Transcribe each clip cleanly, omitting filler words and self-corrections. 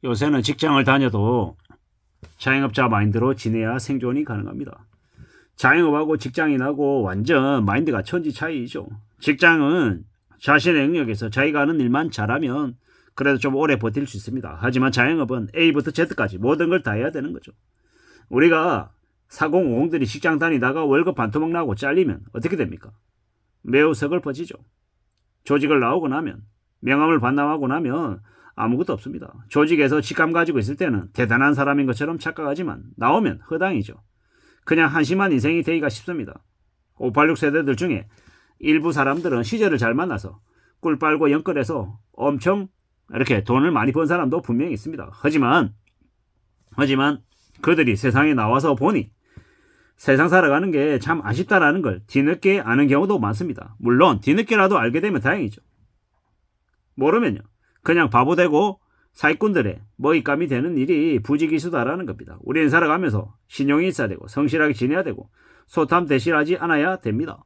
요새는 직장을 다녀도 자영업자 마인드로 지내야 생존이 가능합니다. 자영업하고 직장인하고 완전 마인드가 천지 차이죠. 직장은 자신의 영역에서 자기가 하는 일만 잘하면 그래도 좀 오래 버틸 수 있습니다. 하지만 자영업은 A부터 Z까지 모든 걸 다 해야 되는 거죠. 우리가 4050들이 직장 다니다가 월급 반토막 나고 잘리면 어떻게 됩니까? 매우 서글퍼지죠. 조직을 나오고 나면, 명함을 반납하고 나면 아무것도 없습니다. 조직에서 직감 가지고 있을 때는 대단한 사람인 것처럼 착각하지만 나오면 허당이죠. 그냥 한심한 인생이 되기가 쉽습니다. 586 세대들 중에 일부 사람들은 시절을 잘 만나서 꿀 빨고 연끌해서 엄청 이렇게 돈을 많이 번 사람도 분명히 있습니다. 하지만 그들이 세상에 나와서 보니 세상 살아가는 게 참 아쉽다라는 걸 뒤늦게 아는 경우도 많습니다. 물론 뒤늦게라도 알게 되면 다행이죠. 모르면요, 그냥 바보 되고 사기꾼들의 먹잇감이 되는 일이 부지기수다라는 겁니다. 우리는 살아가면서 신용이 있어야 되고 성실하게 지내야 되고 소탐 대실하지 않아야 됩니다.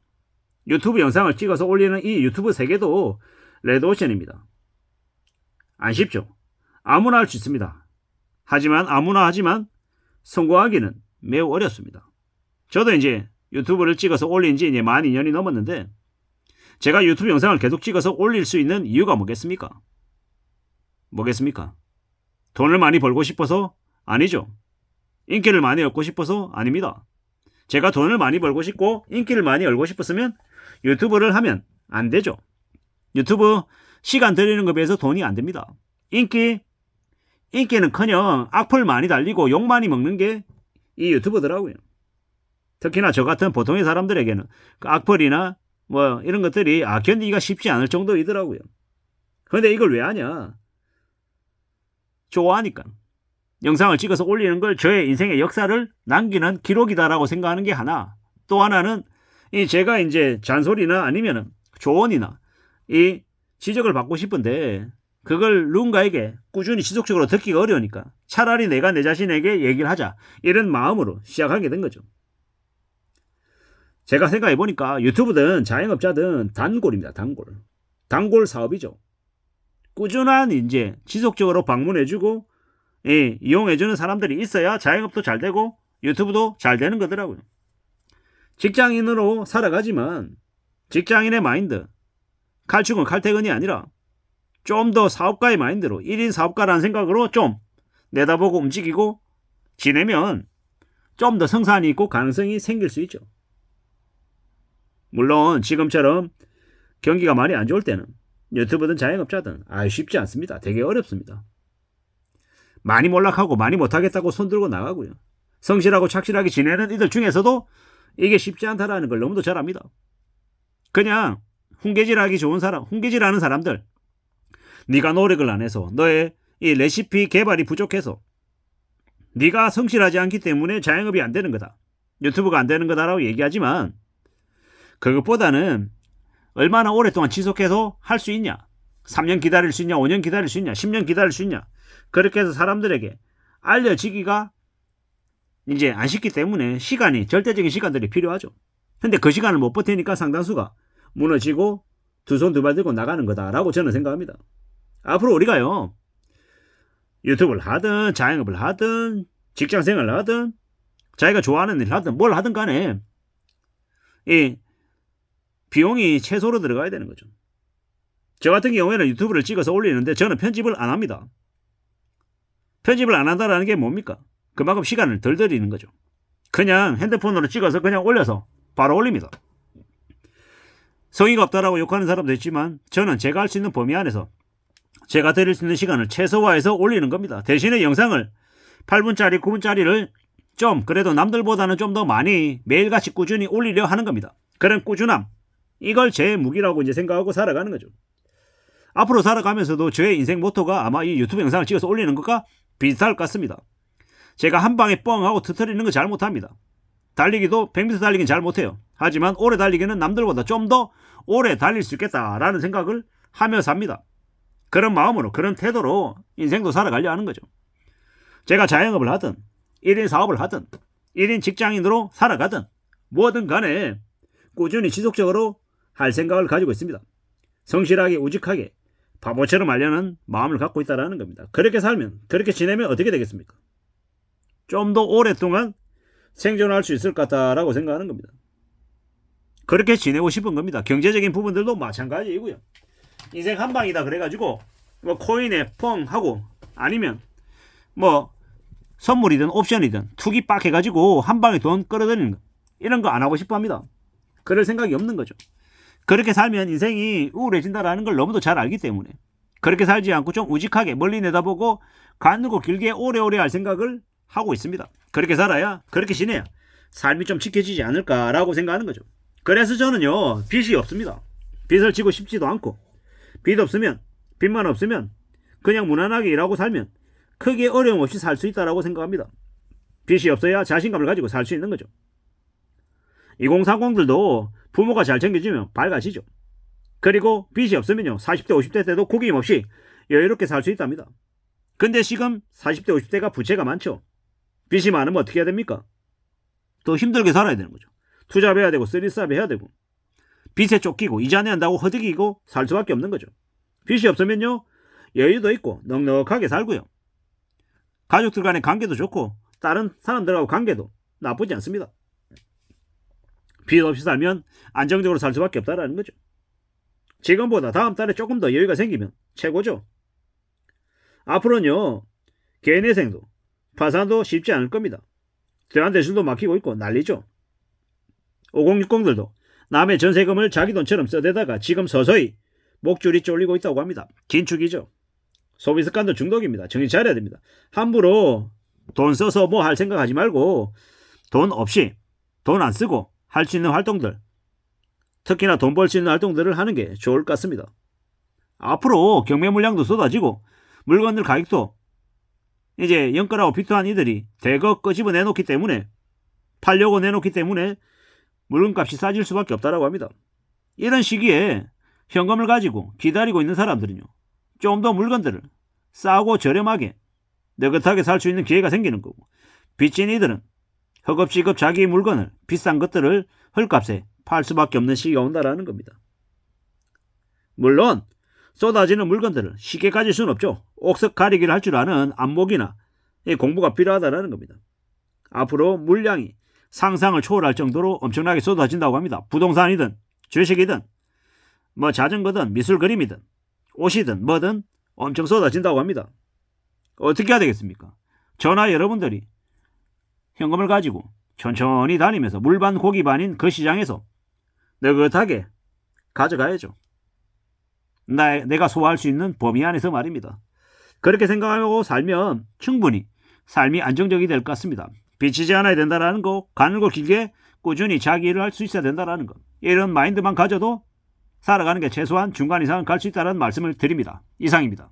유튜브 영상을 찍어서 올리는 이 유튜브 세계도 레드오션입니다. 안 쉽죠. 아무나 할 수 있습니다. 하지만 성공하기는 매우 어렵습니다. 저도 이제 유튜브를 찍어서 올린 지 이제 만 2년이 넘었는데 제가 유튜브 영상을 계속 찍어서 올릴 수 있는 이유가 뭐겠습니까? 돈을 많이 벌고 싶어서? 아니죠. 인기를 많이 얻고 싶어서? 아닙니다. 제가 돈을 많이 벌고 싶고 인기를 많이 얻고 싶었으면 유튜브를 하면 안 되죠. 유튜브 시간 들이는 것에 비해서 돈이 안 됩니다. 인기는커녕 악플 많이 달리고 욕 많이 먹는 게 이 유튜브더라고요. 특히나 저 같은 보통의 사람들에게는 그 악플이나 뭐 이런 것들이 견디기가 쉽지 않을 정도이더라고요. 그런데 이걸 왜 하냐? 좋아하니까. 영상을 찍어서 올리는 걸 저의 인생의 역사를 남기는 기록이다라고 생각하는 게 하나. 또 하나는 제가 이제 잔소리나 아니면 조언이나 이 지적을 받고 싶은데 그걸 누군가에게 꾸준히 지속적으로 듣기가 어려우니까 차라리 내가 내 자신에게 얘기를 하자, 이런 마음으로 시작하게 된 거죠. 제가 생각해 보니까 유튜브든 자영업자든 단골입니다. 단골 사업이죠. 꾸준한 이제 지속적으로 방문해주고 이용해주는 사람들이 있어야 자영업도 잘 되고 유튜브도 잘 되는 거더라고요. 직장인으로 살아가지만 직장인의 마인드, 칼축은 칼퇴근이 아니라 좀 더 사업가의 마인드로 1인 사업가라는 생각으로 좀 내다보고 움직이고 지내면 좀 더 성산이 있고 가능성이 생길 수 있죠. 물론 지금처럼 경기가 많이 안 좋을 때는 유튜브든 자영업자든 쉽지 않습니다. 되게 어렵습니다. 많이 몰락하고 많이 못하겠다고 손들고 나가고요. 성실하고 착실하게 지내는 이들 중에서도 이게 쉽지 않다라는 걸 너무도 잘 압니다. 그냥 훈계질하기 좋은 사람, 훈계질하는 사람들, 네가 노력을 안 해서 너의 이 레시피 개발이 부족해서 네가 성실하지 않기 때문에 자영업이 안 되는 거다, 유튜브가 안 되는 거다라고 얘기하지만 그것보다는 얼마나 오랫동안 지속해서 할 수 있냐, 3년 기다릴 수 있냐, 5년 기다릴 수 있냐, 10년 기다릴 수 있냐, 그렇게 해서 사람들에게 알려지기가 이제 안 쉽기 때문에 절대적인 시간들이 필요하죠. 근데 그 시간을 못 버티니까 상당수가 무너지고 두 손 두 발 들고 나가는 거다라고 저는 생각합니다. 앞으로 우리가요, 유튜브를 하든 자영업을 하든 직장생활을 하든 자기가 좋아하는 일을 하든 뭘 하든 간에 이 비용이 최소로 들어가야 되는 거죠. 저 같은 경우에는 유튜브를 찍어서 올리는데 저는 편집을 안 합니다. 편집을 안 한다는 게 뭡니까? 그만큼 시간을 덜 들이는 거죠. 그냥 핸드폰으로 찍어서 그냥 올려서 바로 올립니다. 성의가 없다라고 욕하는 사람도 있지만 저는 제가 할 수 있는 범위 안에서 제가 드릴 수 있는 시간을 최소화해서 올리는 겁니다. 대신에 영상을 8분짜리, 9분짜리를 좀 그래도 남들보다는 좀 더 많이 매일같이 꾸준히 올리려 하는 겁니다. 그런 꾸준함, 이걸 제 무기라고 이제 생각하고 살아가는 거죠. 앞으로 살아가면서도 저의 인생 모토가 아마 이 유튜브 영상을 찍어서 올리는 것과 비슷할 것 같습니다. 제가 한 방에 뻥 하고 터뜨리는 거 잘 못합니다. 달리기도 100m 달리기는 잘 못해요. 하지만 오래 달리기는 남들보다 좀 더 오래 달릴 수 있겠다라는 생각을 하며 삽니다. 그런 마음으로, 그런 태도로 인생도 살아가려 하는 거죠. 제가 자영업을 하든 1인 사업을 하든 1인 직장인으로 살아가든 뭐든 간에 꾸준히 지속적으로 할 생각을 가지고 있습니다. 성실하게 우직하게 바보처럼 하려는 마음을 갖고 있다는 겁니다. 그렇게 살면, 그렇게 지내면 어떻게 되겠습니까? 좀 더 오랫동안 생존할 수 있을 것 같다라고 생각하는 겁니다. 그렇게 지내고 싶은 겁니다. 경제적인 부분들도 마찬가지이고요. 인생 한 방이다 그래가지고 뭐 코인에 펑 하고 아니면 뭐 선물이든 옵션이든 투기 빡 해가지고 한 방에 돈 끌어들이는 거, 이런 거 안 하고 싶어 합니다. 그럴 생각이 없는 거죠. 그렇게 살면 인생이 우울해진다라는 걸 너무도 잘 알기 때문에 그렇게 살지 않고 좀 우직하게 멀리 내다보고 가늘고 길게 오래오래 할 생각을 하고 있습니다. 그렇게 살아야, 그렇게 지내야 삶이 좀 지켜지지 않을까라고 생각하는 거죠. 그래서 저는요, 빚이 없습니다. 빚을 지고 싶지도 않고, 빚 없으면, 빚만 없으면 그냥 무난하게 일하고 살면 크게 어려움 없이 살 수 있다라고 생각합니다. 빚이 없어야 자신감을 가지고 살 수 있는 거죠. 2030들도 부모가 잘 챙겨주면 밝아지죠. 그리고 빚이 없으면요, 40대 50대 때도 구김없이 여유롭게 살 수 있답니다. 근데 지금 40대 50대가 부채가 많죠. 빚이 많으면 어떻게 해야 됩니까? 더 힘들게 살아야 되는 거죠. 투잡해야 되고 쓰리스탑 해야 되고 빚에 쫓기고 이자 내한다고 허덕이고 살 수밖에 없는 거죠. 빚이 없으면요, 여유도 있고 넉넉하게 살고요, 가족들 간의 관계도 좋고 다른 사람들하고 관계도 나쁘지 않습니다. 빚 없이 살면 안정적으로 살 수밖에 없다라는 거죠. 지금보다 다음 달에 조금 더 여유가 생기면 최고죠. 앞으로는요, 개인회생도 파산도 쉽지 않을 겁니다. 대환대출도 막히고 있고 난리죠. 5060들도 남의 전세금을 자기 돈처럼 써대다가 지금 서서히 목줄이 쫄리고 있다고 합니다. 긴축이죠. 소비 습관도 중독입니다. 정신 차려야 됩니다. 함부로 돈 써서 뭐 할 생각하지 말고 돈 없이, 돈 안 쓰고 할 수 있는 활동들, 특히나 돈 벌 수 있는 활동들을 하는 게 좋을 것 같습니다. 앞으로 경매 물량도 쏟아지고 물건들 가격도 이제 영끌하고 비투한 이들이 대거 끄집어 내놓기 때문에, 팔려고 내놓기 때문에 물건값이 싸질 수밖에 없다라고 합니다. 이런 시기에 현금을 가지고 기다리고 있는 사람들은요, 좀 더 물건들을 싸고 저렴하게 느긋하게 살 수 있는 기회가 생기는 거고, 빚진 이들은 허겁지겁 자기 물건을, 비싼 것들을 헐값에 팔 수밖에 없는 시기가 온다라는 겁니다. 물론 쏟아지는 물건들을 쉽게 가질 수는 없죠. 옥석 가리기를 할 줄 아는 안목이나 공부가 필요하다는 겁니다. 앞으로 물량이 상상을 초월할 정도로 엄청나게 쏟아진다고 합니다. 부동산이든 주식이든 뭐 자전거든 미술 그림이든 옷이든 뭐든 엄청 쏟아진다고 합니다. 어떻게 해야 되겠습니까? 저나 여러분들이 현금을 가지고 천천히 다니면서 물반 고기반인 그 시장에서 느긋하게 가져가야죠. 내가 소화할 수 있는 범위 안에서 말입니다. 그렇게 생각하고 살면 충분히 삶이 안정적이 될 것 같습니다. 비치지 않아야 된다는 거, 가늘고 길게 꾸준히 자기 일을 할 수 있어야 된다는 거, 이런 마인드만 가져도 살아가는 게 최소한 중간 이상은 갈 수 있다는 말씀을 드립니다. 이상입니다.